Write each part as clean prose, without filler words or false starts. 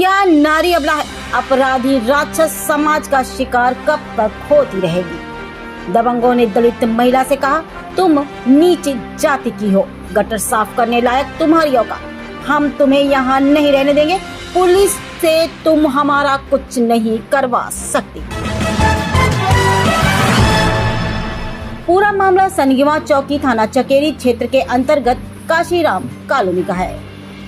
क्या नारी अबला है? अपराधी राक्षस समाज का शिकार कब तक होती रहेगी? दबंगों ने दलित महिला से कहा, तुम नीच जाति की हो, गटर साफ करने लायक तुम्हारी औकात, हम तुम्हें यहाँ नहीं रहने देंगे, पुलिस से तुम हमारा कुछ नहीं करवा सकती। पूरा मामला सनगीवा चौकी थाना चकेरी क्षेत्र के अंतर्गत काशीराम कॉलोनी का है।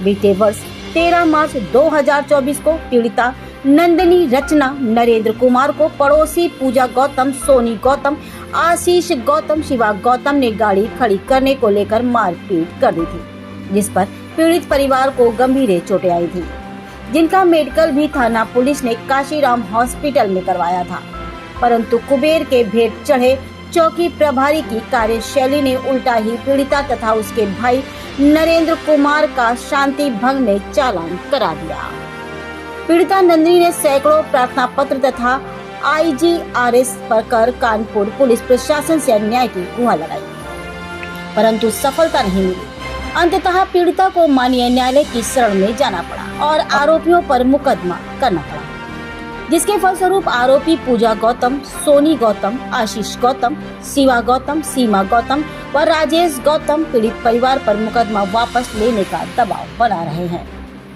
बीते वर्ष 13 मार्च 2024 को पीड़िता नंदिनी रचना नरेंद्र कुमार को पड़ोसी पूजा गौतम, सोनी गौतम, आशीष गौतम, शिवा गौतम ने गाड़ी खड़ी करने को लेकर मारपीट कर दी थी, जिस पर पीड़ित परिवार को गंभीर चोटें आई थी, जिनका मेडिकल भी थाना पुलिस ने काशीराम हॉस्पिटल में करवाया था। परंतु कुबेर के भेंट चढ़े चौकी प्रभारी की कार्यशैली ने उल्टा ही पीड़िता तथा उसके भाई नरेंद्र कुमार का शांति भंग में चालान करा दिया। पीड़िता नंदिनी ने सैकड़ों प्रार्थना पत्र तथा IGRS पर कर कानपुर पुलिस प्रशासन से न्याय की गुहार लगाई, परंतु सफलता नहीं मिली। अंततः पीड़िता को माननीय न्यायालय की शरण में जाना पड़ा और आरोपियों पर मुकदमा करना पड़ा, जिसके फलस्वरूप आरोपी पूजा गौतम, सोनी गौतम, आशीष गौतम, शिवा गौतम, सीमा गौतम व राजेश गौतम पीड़ित परिवार पर मुकदमा वापस लेने का दबाव बना रहे हैं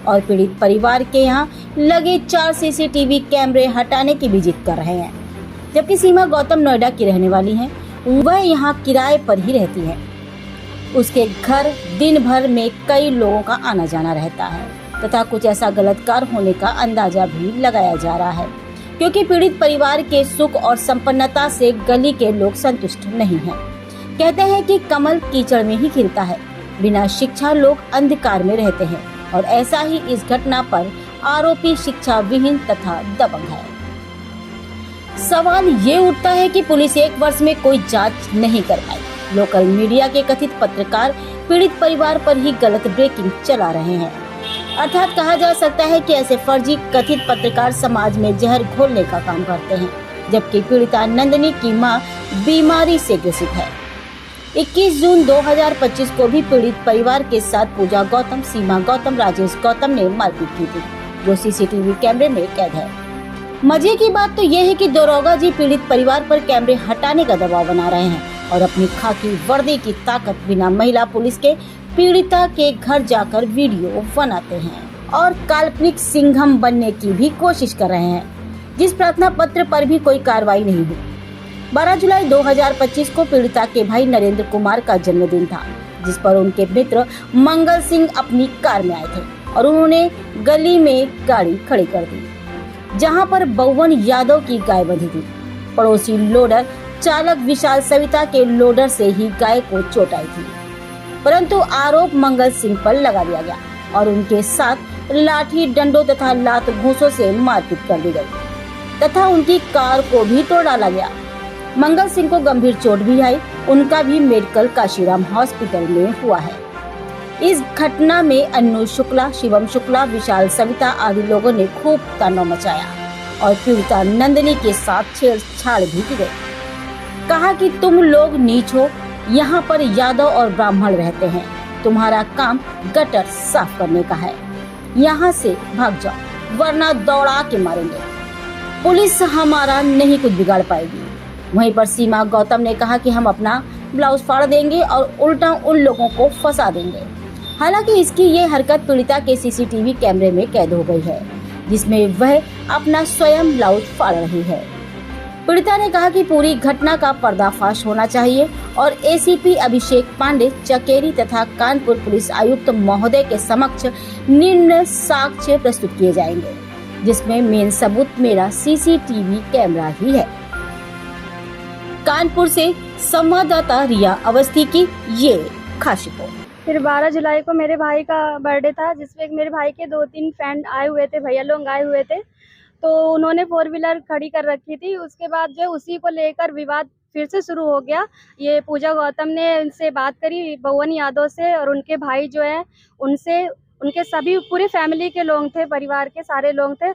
और पीड़ित परिवार के यहां लगे 4 CCTV कैमरे हटाने की भी जिद कर रहे हैं। जबकि सीमा गौतम नोएडा की रहने वाली है, वह यहां किराए पर ही रहती है। उसके घर दिन भर में कई लोगों का आना जाना रहता है तथा कुछ ऐसा गलत कार्य होने का अंदाजा भी लगाया जा रहा है, क्योंकि पीड़ित परिवार के सुख और संपन्नता से गली के लोग संतुष्ट नहीं हैं। कहते हैं कि कमल कीचड़ में ही खिलता है, बिना शिक्षा लोग अंधकार में रहते हैं और ऐसा ही इस घटना पर आरोपी शिक्षा विहीन तथा दबंग है। सवाल ये उठता है कि पुलिस 1 वर्ष में कोई जांच नहीं कर पाई। लोकल मीडिया के कथित पत्रकार पीड़ित परिवार पर ही गलत ब्रेकिंग चला रहे हैं, अर्थात कहा जा सकता है कि ऐसे फर्जी कथित पत्रकार समाज में जहर घोलने का काम करते हैं, जबकि पीड़िता नंदिनी की मां बीमारी से ग्रसित है। 21 जून 2025 को भी पीड़ित परिवार के साथ पूजा गौतम, सीमा गौतम, राजेश गौतम ने मारपीट की थी, जो CCTV कैमरे में कैद है। मजे की बात तो यह है कि दरोगा जी पीड़ित परिवार पर कैमरे हटाने का दबाव बना रहे हैं और अपनी खाकी वर्दी की ताकत बिना महिला पुलिस के पीड़िता के घर जाकर वीडियो बनाते हैं और काल्पनिक सिंघम बनने की भी कोशिश कर रहे हैं, जिस प्रार्थना पत्र पर भी कोई कार्रवाई नहीं हुई। 12 जुलाई 2025 को पीड़िता के भाई नरेंद्र कुमार का जन्मदिन था, जिस पर उनके मित्र मंगल सिंह अपनी कार में आए थे और उन्होंने गली में गाड़ी खड़ी कर दी, जहां पर बउवन यादव की गाय बंधी थी। पड़ोसी लोडर चालक विशाल सविता के लोडर से ही गाय को चोट आई थी, परंतु आरोप मंगल सिंह पर लगा दिया गया और उनके साथ लाठी डंडों तथा लात घूंसों से मारपीट कर दी गई तथा उनकी कार को भी तोड़ डाला गया। मंगल सिंह को गंभीर चोट भी आई, उनका भी मेडिकल काशीराम हॉस्पिटल में हुआ है। इस घटना में अन्नू शुक्ला, शिवम शुक्ला, विशाल सविता आदि लोगों ने खूब तांडव मचाया और पीड़िता नंदिनी के साथ छेड़छाड़ भी की गई। कहा कि तुम लोग नीच हो, यहाँ पर यादव और ब्राह्मण रहते हैं, तुम्हारा काम गटर साफ करने का है, यहाँ से भाग जाओ वरना दौड़ा के मारेंगे, पुलिस हमारा नहीं कुछ बिगाड़ पाएगी। वहीं पर सीमा गौतम ने कहा कि हम अपना ब्लाउज फाड़ देंगे और उल्टा उन लोगों को फंसा देंगे। हालांकि इसकी ये हरकत पीड़िता के CCTV कैमरे में कैद हो गई है, जिसमें वह अपना स्वयं ब्लाउज फाड़ रही है। पीड़िता ने कहा कि पूरी घटना का पर्दाफाश होना चाहिए और ACP अभिषेक पांडे, चकेरी तथा कानपुर पुलिस आयुक्त महोदय के समक्ष निर्णय साक्ष्य प्रस्तुत किए जाएंगे, जिसमें मेन सबूत मेरा CCTV कैमरा ही है। कानपुर से संवाददाता रिया अवस्थी की ये खास रिपोर्ट। फिर 12 जुलाई को मेरे भाई का बर्थडे था, जिसमें मेरे भाई के 2-3 फ्रेंड आए हुए थे, भैया लोग आए हुए थे, तो उन्होंने 4 व्हीलर खड़ी कर रखी थी। उसके बाद जो उसी को लेकर विवाद फिर से शुरू हो गया। ये पूजा गौतम ने इनसे बात करी बउवन यादव से और उनके भाई जो है उनसे, उनके सभी पूरे फैमिली के लोग थे, परिवार के सारे लोग थे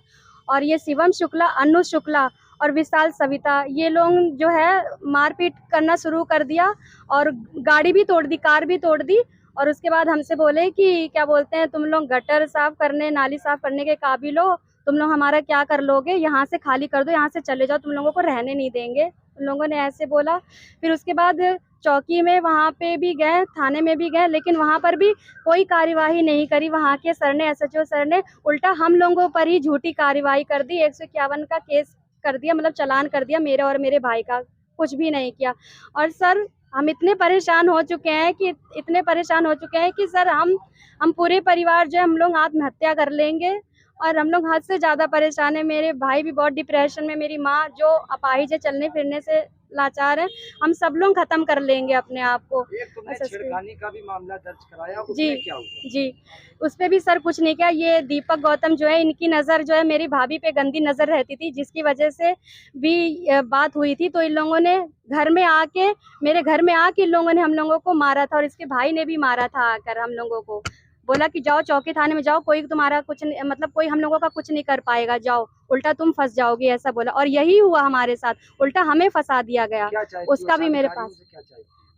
और ये शिवम शुक्ला, अन्नू शुक्ला और विशाल सविता, ये लोग जो है मारपीट करना शुरू कर दिया और गाड़ी भी तोड़ दी, कार भी तोड़ दी और उसके बाद हमसे बोले कि क्या बोलते हैं, तुम लोग गटर साफ करने, नाली साफ करने के काबिल हो, तुम लोग हमारा क्या कर लोगे, यहाँ से खाली कर दो, यहाँ से चले जाओ, तुम लोगों को रहने नहीं देंगे। उन लोगों ने ऐसे बोला। फिर उसके बाद चौकी में वहाँ पे भी गए, थाने में भी गए, लेकिन वहाँ पर भी कोई कार्यवाही नहीं करी। वहाँ के सर ने, SHO सर ने उल्टा हम लोगों पर ही झूठी कार्यवाही कर दी। 151 का केस कर दिया, मतलब चालान कर दिया मेरे और मेरे भाई का, कुछ भी नहीं किया। और सर हम इतने परेशान हो चुके हैं कि सर हम पूरे परिवार जो है हम लोग आत्महत्या कर लेंगे, और हम लोग हद से ज़्यादा परेशान है। मेरे भाई भी बहुत डिप्रेशन में, मेरी माँ जो अपाहिज है, चलने फिरने से लाचार है। हम सब लोग खत्म कर लेंगे अपने आप को। एक तुमने छेड़खानी का भी मामला दर्ज कराया, जी उसमें क्या हुआ? जी, उस पे भी सर कुछ नहीं किया। ये दीपक गौतम जो है, इनकी नज़र जो है मेरी भाभी पे गंदी नज़र रहती थी, जिसकी वजह से भी बात हुई थी। तो इन लोगों ने मेरे घर में आके इन लोगों ने हम लोगों को मारा था, और इसके भाई ने भी मारा था आकर हम लोगों को। बोला कि जाओ चौकी थाने में जाओ, कोई तुम्हारा कुछ नहीं, मतलब कोई हम लोगों का कुछ नहीं कर पाएगा, जाओ, उल्टा तुम फंस जाओगे, ऐसा बोला। और यही हुआ हमारे साथ, उल्टा हमें फंसा दिया गया। उसका भी मेरे पास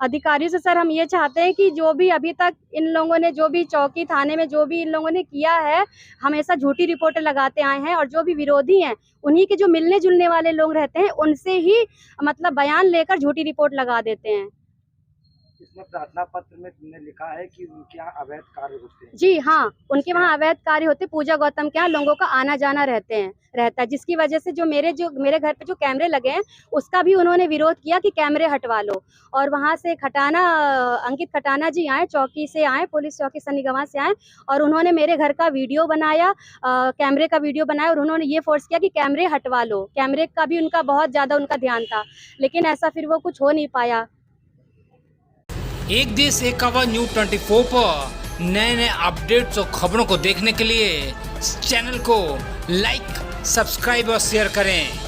अधिकारियों से सर हम ये चाहते हैं कि जो भी अभी तक इन लोगों ने, जो भी चौकी थाने में जो भी इन लोगों ने किया है, हमेशा झूठी रिपोर्टें लगाते आए हैं, और जो भी विरोधी हैं, उन्हीं के जो मिलने जुलने वाले लोग रहते हैं, उनसे ही मतलब बयान लेकर झूठी रिपोर्ट लगा देते हैं। इसमें प्रार्थना पत्र में तुमने लिखा है कि उनके यहाँ अवैध कार्य होते हैं। जी हाँ, उनके वहाँ अवैध कार्य होते। पूजा गौतम के यहाँ लोगों का आना जाना रहता है, जिसकी वजह से जो मेरे घर पे जो कैमरे लगे हैं, उसका भी उन्होंने विरोध किया कि कैमरे हटवा लो। और वहाँ से अंकित खटाना जी आए, चौकी से आए, पुलिस चौकी सन्निगवां से आए, और उन्होंने मेरे घर का वीडियो बनाया, कैमरे का वीडियो बनाया, और उन्होंने ये फोर्स किया कि कैमरे हटवा लो। कैमरे का भी उनका बहुत ज़्यादा उनका ध्यान था, लेकिन ऐसा फिर वो कुछ हो नहीं पाया। एक देश एक आवाज न्यूज़ 24 पर नए अपडेट्स और खबरों को देखने के लिए इस चैनल को लाइक, सब्सक्राइब और शेयर करें।